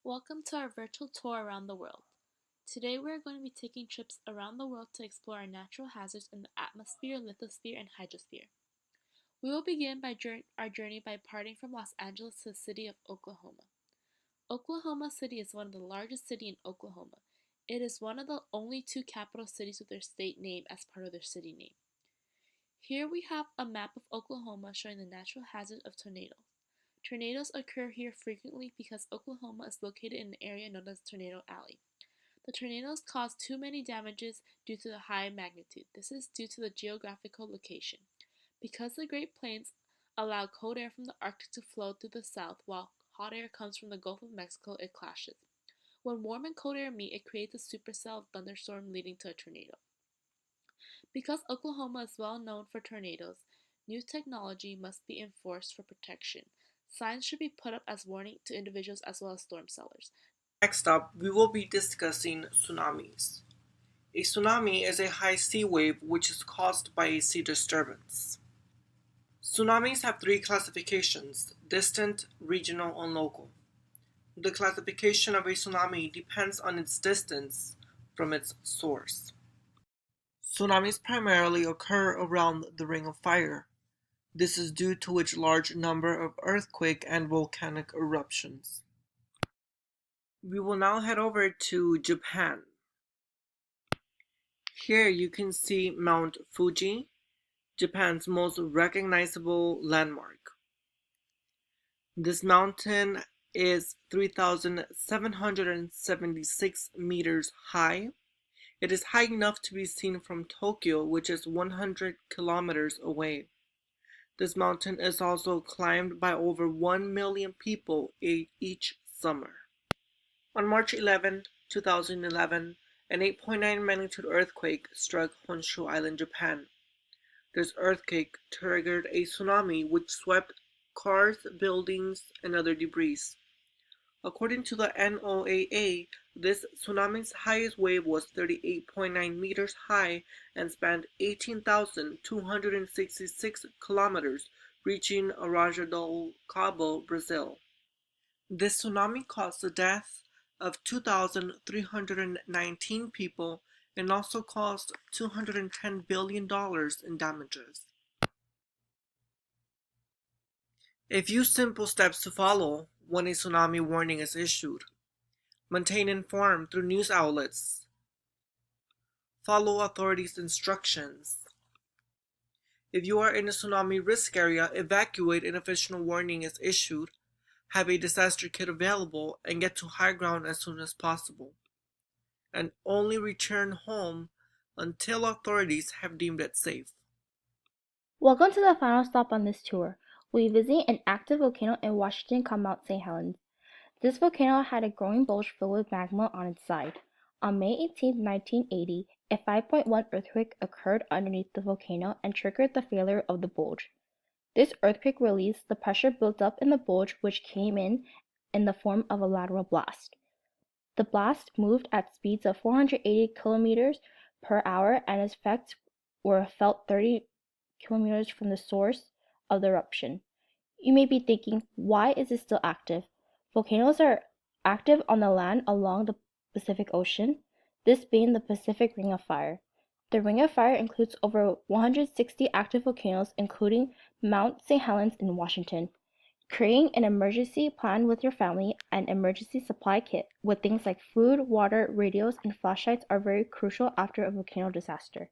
Welcome to our virtual tour around the world. Today we are going to be taking trips around the world to explore our natural hazards in the atmosphere, lithosphere, and hydrosphere. We will begin our journey by parting from Los Angeles to the city of Oklahoma. Oklahoma City is one of the largest cities in Oklahoma. It is one of the only two capital cities with their state name as part of their city name. Here we have a map of Oklahoma showing the natural hazard of tornadoes. Tornadoes occur here frequently because Oklahoma is located in an area known as Tornado Alley. The tornadoes cause too many damages due to the high magnitude. This is due to the geographical location. Because the Great Plains allow cold air from the Arctic to flow through the south while hot air comes from the Gulf of Mexico, it clashes. When warm and cold air meet, it creates a supercell thunderstorm leading to a tornado. Because Oklahoma is well known for tornadoes, new technology must be enforced for protection. Signs should be put up as warning to individuals as well as storm cellars. Next up, we will be discussing tsunamis. A tsunami is a high sea wave which is caused by a sea disturbance. Tsunamis have three classifications: distant, regional, and local. The classification of a tsunami depends on its distance from its source. Tsunamis primarily occur around the Ring of Fire. This is due to its large number of earthquake and volcanic eruptions. We will now head over to Japan. Here you can see Mount Fuji, Japan's most recognizable landmark. This mountain is 3,776 meters high. It is high enough to be seen from Tokyo, which is 100 kilometers away. This mountain is also climbed by over 1 million people each summer. On March 11, 2011, an 8.9 magnitude earthquake struck Honshu Island, Japan. This earthquake triggered a tsunami which swept cars, buildings, and other debris. According to the NOAA, this tsunami's highest wave was 38.9 meters high and spanned 18,266 kilometers, reaching Arraial do Cabo, Brazil. This tsunami caused the death of 2,319 people and also caused $210 billion in damages. A few simple steps to follow when a tsunami warning is issued. Maintain informed through news outlets. Follow authorities' instructions. If you are in a tsunami risk area, evacuate an official warning is issued. Have a disaster kit available and get to high ground as soon as possible. And only return home until authorities have deemed it safe. Welcome to the final stop on this tour. We visit an active volcano in Washington called Mount St. Helens. This volcano had a growing bulge filled with magma on its side. On May 18, 1980, a 5.1 earthquake occurred underneath the volcano and triggered the failure of the bulge. This earthquake released the pressure built up in the bulge, which came in the form of a lateral blast. The blast moved at speeds of 480 kilometers per hour and its effects were felt 30 kilometers from the source of the eruption. You may be thinking, why is it still active? Volcanoes are active on the land along the Pacific Ocean, this being the Pacific Ring of Fire. The Ring of Fire includes over 160 active volcanoes, including Mount St. Helens in Washington. Creating an emergency plan with your family and emergency supply kit with things like food, water, radios, and flashlights are very crucial after a volcano disaster.